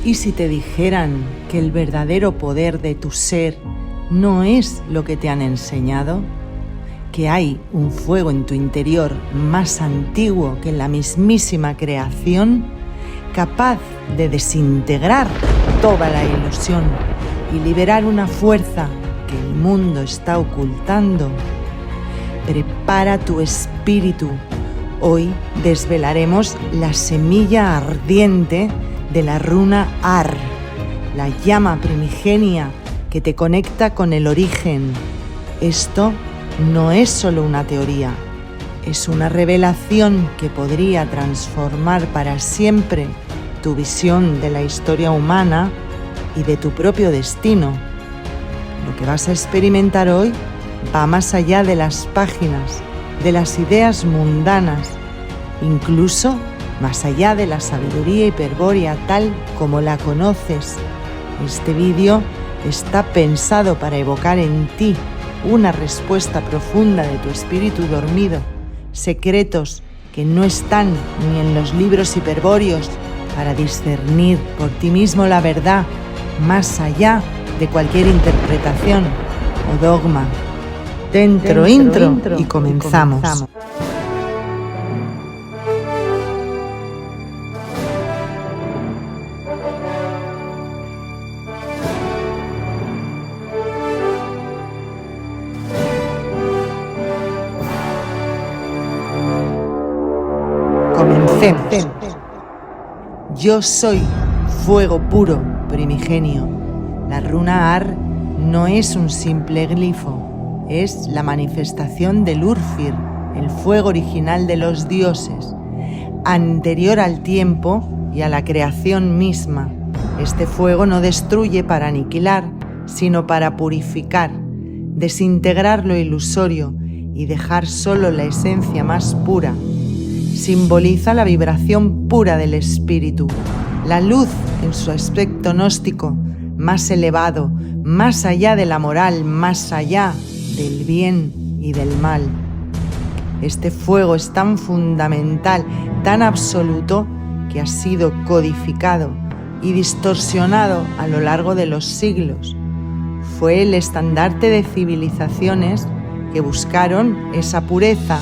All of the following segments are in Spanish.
¿Y si te dijeran que el verdadero poder de tu ser no es lo que te han enseñado? ¿Que hay un fuego en tu interior más antiguo que la mismísima creación, capaz de desintegrar toda la ilusión y liberar una fuerza que el mundo está ocultando? Prepara tu espíritu. Hoy desvelaremos la semilla ardiente de la runa Ar, la llama primigenia que te conecta con el origen. Esto no es solo una teoría, es una revelación que podría transformar para siempre tu visión de la historia humana y de tu propio destino. Lo que vas a experimentar hoy va más allá de las páginas, de las ideas mundanas, incluso más allá de la sabiduría hiperbórea tal como la conoces. Este vídeo está pensado para evocar en ti una respuesta profunda de tu espíritu dormido, secretos que no están ni en los libros hiperbóreos, para discernir por ti mismo la verdad más allá de cualquier interpretación o dogma. Dentro intro y comenzamos. Comencemos. Yo soy fuego puro primigenio. La runa Ar no es un simple glifo, es la manifestación del Urfir, el fuego original de los dioses, anterior al tiempo y a la creación misma. Este fuego no destruye para aniquilar, sino para purificar, desintegrar lo ilusorio y dejar solo la esencia más pura. Simboliza la vibración pura del espíritu, la luz en su aspecto gnóstico, más elevado, más allá de la moral, más allá del bien y del mal. Este fuego es tan fundamental, tan absoluto, que ha sido codificado y distorsionado a lo largo de los siglos. Fue el estandarte de civilizaciones que buscaron esa pureza,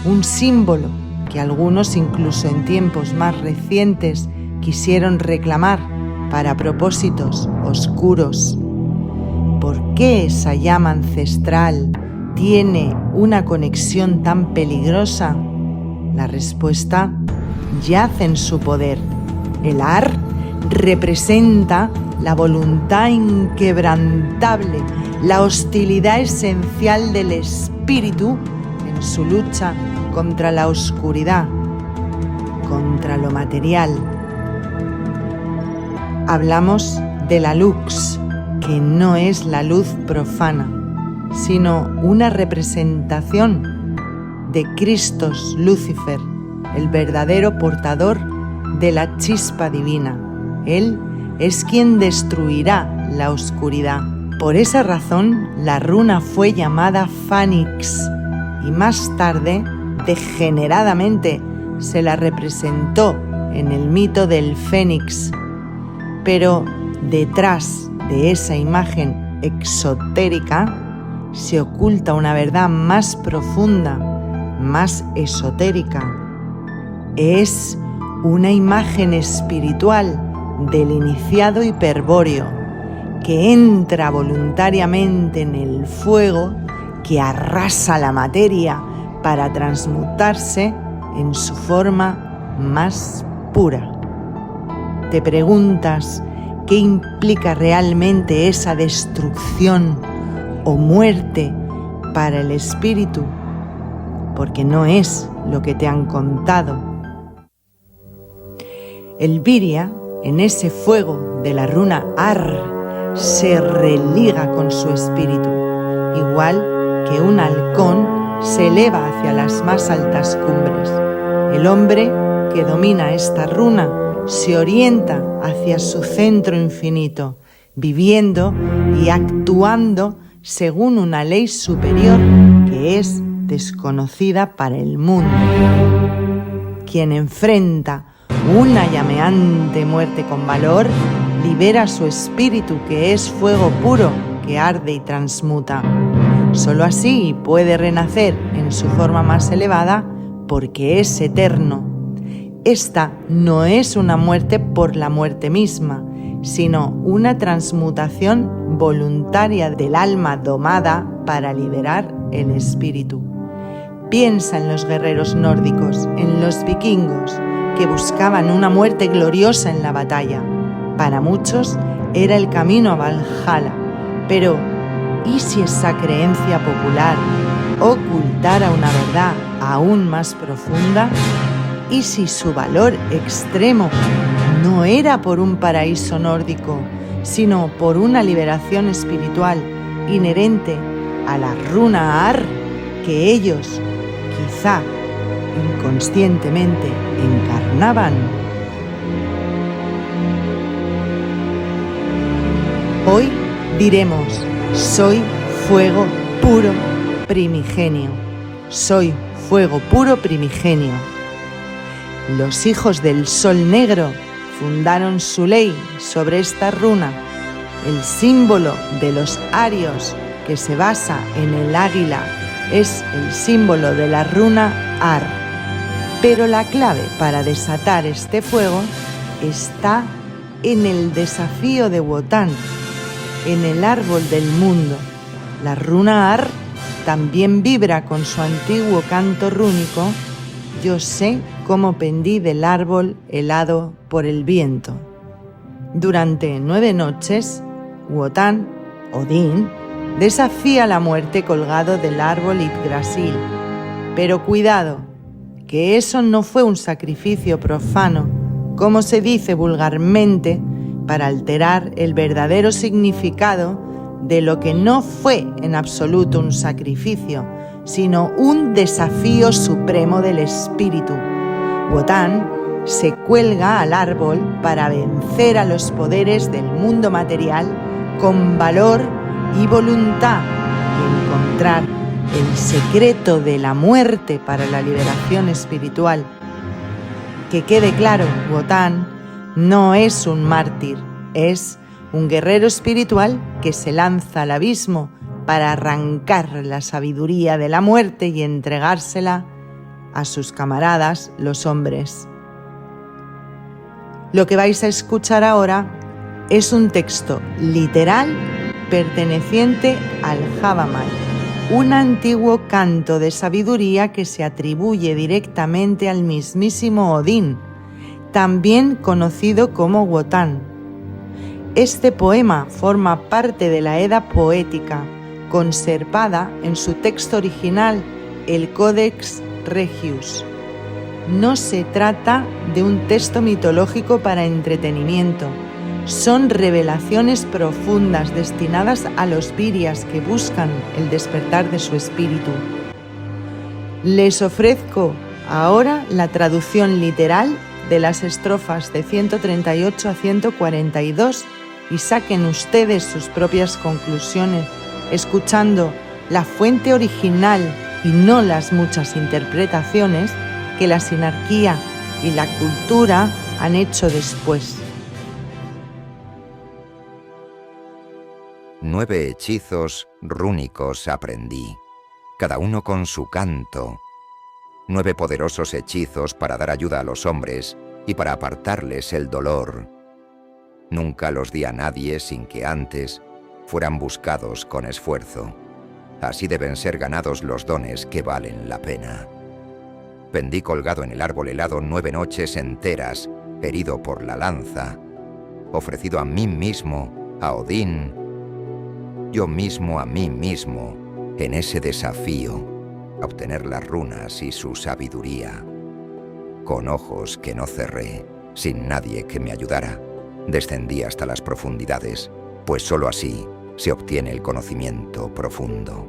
un símbolo que algunos, incluso en tiempos más recientes, quisieron reclamar para propósitos oscuros. ¿Por qué esa llama ancestral tiene una conexión tan peligrosa? La respuesta yace en su poder. El Ar representa la voluntad inquebrantable, la hostilidad esencial del espíritu en su lucha contra la oscuridad, contra lo material. Hablamos de la Lux, que no es la luz profana, sino una representación de Christos Lucifer, el verdadero portador de la chispa divina. Él es quien destruirá la oscuridad. Por esa razón, la runa fue llamada Fanix y más tarde, degeneradamente, se la representó en el mito del Fénix. Pero detrás de esa imagen exotérica se oculta una verdad más profunda, más esotérica. Es una imagen espiritual del iniciado hiperbóreo que entra voluntariamente en el fuego que arrasa la materia para transmutarse en su forma más pura. ¿Te preguntas qué implica realmente esa destrucción o muerte para el espíritu? Porque no es lo que te han contado. El Viria, en ese fuego de la runa Ar, se religa con su espíritu, igual que un halcón se eleva hacia las más altas cumbres. El hombre que domina esta runa se orienta hacia su centro infinito, viviendo y actuando según una ley superior que es desconocida para el mundo. Quien enfrenta una llameante muerte con valor libera su espíritu, que es fuego puro, que arde y transmuta. Solo así puede renacer en su forma más elevada, porque es eterno. Esta no es una muerte por la muerte misma, sino una transmutación voluntaria del alma domada para liberar el espíritu. Piensa en los guerreros nórdicos, en los vikingos, que buscaban una muerte gloriosa en la batalla. Para muchos era el camino a Valhalla, pero ¿y si esa creencia popular ocultara una verdad aún más profunda? ¿Y si su valor extremo no era por un paraíso nórdico, sino por una liberación espiritual inherente a la runa Ar que ellos, quizá inconscientemente, encarnaban? Hoy diremos: soy fuego puro primigenio. Soy fuego puro primigenio. Los hijos del Sol Negro fundaron su ley sobre esta runa, el símbolo de los arios, que se basa en el águila, es el símbolo de la runa Ar. Pero la clave para desatar este fuego está en el desafío de Wotan, en el árbol del mundo. La runa Ar también vibra con su antiguo canto rúnico: yo sé cómo pendí del árbol helado por el viento. Durante 9 noches, Wotan, Odín, desafía la muerte colgado del árbol Yggdrasil. Pero cuidado, que eso no fue un sacrificio profano, como se dice vulgarmente, para alterar el verdadero significado de lo que no fue en absoluto un sacrificio, sino un desafío supremo del espíritu. Wotan se cuelga al árbol para vencer a los poderes del mundo material con valor y voluntad y encontrar el secreto de la muerte para la liberación espiritual. Que quede claro, Wotan no es un mártir, es un guerrero espiritual que se lanza al abismo para arrancar la sabiduría de la muerte y entregársela a sus camaradas, los hombres. Lo que vais a escuchar ahora es un texto literal perteneciente al Havamal, un antiguo canto de sabiduría que se atribuye directamente al mismísimo Odín, también conocido como Wotan. Este poema forma parte de la Edda poética, conservada en su texto original, el Codex Regius. No se trata de un texto mitológico para entretenimiento. Son revelaciones profundas destinadas a los virias que buscan el despertar de su espíritu. Les ofrezco ahora la traducción literal de las estrofas de 138 a 142 y saquen ustedes sus propias conclusiones, escuchando la fuente original y no las muchas interpretaciones que la sinarquía y la cultura han hecho después. 9 hechizos rúnicos aprendí, cada uno con su canto. 9 poderosos hechizos para dar ayuda a los hombres y para apartarles el dolor. Nunca los di a nadie sin que antes fueran buscados con esfuerzo. Así deben ser ganados los dones que valen la pena. Pendí colgado en el árbol helado 9 noches enteras, herido por la lanza, ofrecido a mí mismo, a Odín, yo mismo a mí mismo, en ese desafío, a obtener las runas y su sabiduría. Con ojos que no cerré, sin nadie que me ayudara, descendí hasta las profundidades, pues sólo así se obtiene el conocimiento profundo.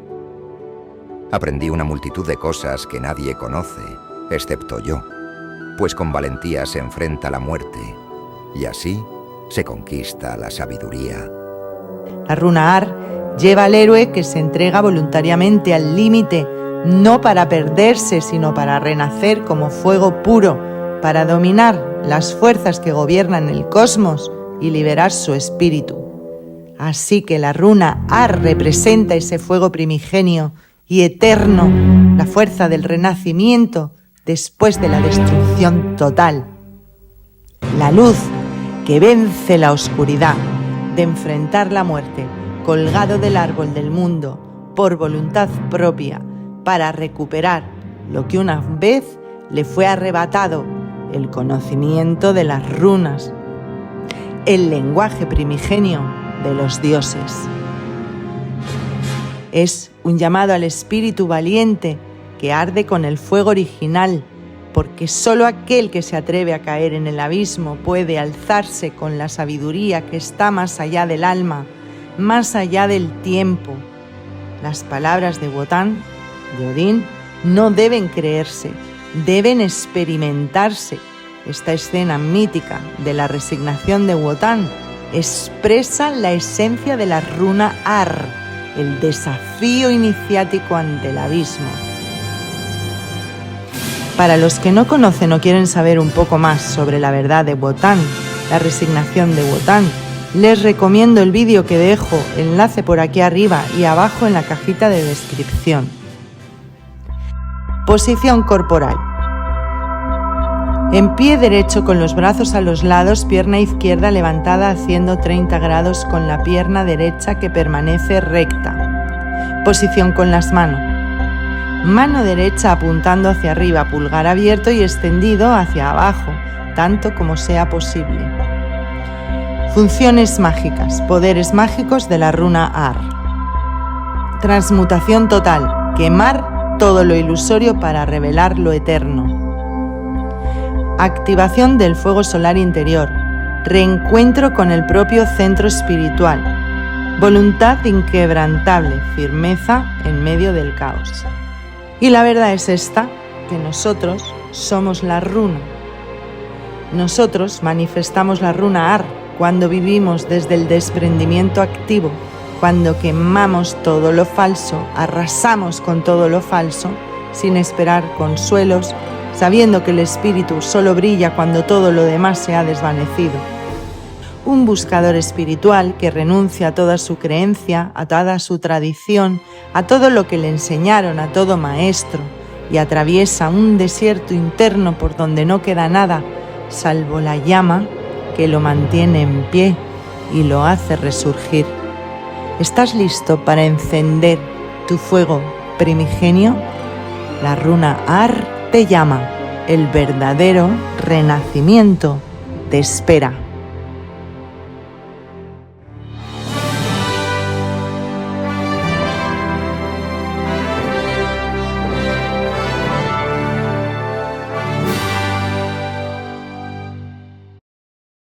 Aprendí una multitud de cosas que nadie conoce, excepto yo, pues con valentía se enfrenta la muerte, y así se conquista la sabiduría. La runa Ar lleva al héroe que se entrega voluntariamente al límite, no para perderse, sino para renacer como fuego puro, para dominar las fuerzas que gobiernan el cosmos y liberar su espíritu. Así que la runa Ar representa ese fuego primigenio y eterno, la fuerza del renacimiento después de la destrucción total. La luz que vence la oscuridad, de enfrentar la muerte, colgado del árbol del mundo, por voluntad propia, para recuperar lo que una vez le fue arrebatado, el conocimiento de las runas, el lenguaje primigenio de los dioses. Es un llamado al espíritu valiente que arde con el fuego original, porque solo aquel que se atreve a caer en el abismo puede alzarse con la sabiduría que está más allá del alma, más allá del tiempo. Las palabras de Wotan, de Odín, no deben creerse, deben experimentarse. Esta escena mítica de la resignación de Wotan expresa la esencia de la runa Ar, el desafío iniciático ante el abismo. Para los que no conocen o quieren saber un poco más sobre la verdad de Wotan, la resignación de Wotan, les recomiendo el vídeo que dejo, enlace por aquí arriba y abajo en la cajita de descripción. Posición corporal. En pie derecho con los brazos a los lados, pierna izquierda levantada haciendo 30 grados con la pierna derecha que permanece recta. Posición con las manos. Mano derecha apuntando hacia arriba, pulgar abierto y extendido hacia abajo, tanto como sea posible. Funciones mágicas, poderes mágicos de la runa Ar. Transmutación total, quemar todo lo ilusorio para revelar lo eterno. Activación del fuego solar interior, reencuentro con el propio centro espiritual, voluntad inquebrantable, firmeza en medio del caos. Y la verdad es esta, que nosotros somos la runa. Nosotros manifestamos la runa Ar cuando vivimos desde el desprendimiento activo, cuando quemamos todo lo falso, arrasamos con todo lo falso, sin esperar consuelos, sabiendo que el espíritu solo brilla cuando todo lo demás se ha desvanecido. Un buscador espiritual que renuncia a toda su creencia, a toda su tradición, a todo lo que le enseñaron a todo maestro, y atraviesa un desierto interno por donde no queda nada, salvo la llama que lo mantiene en pie y lo hace resurgir. ¿Estás listo para encender tu fuego primigenio? La runa Ar te llama. El verdadero renacimiento te espera.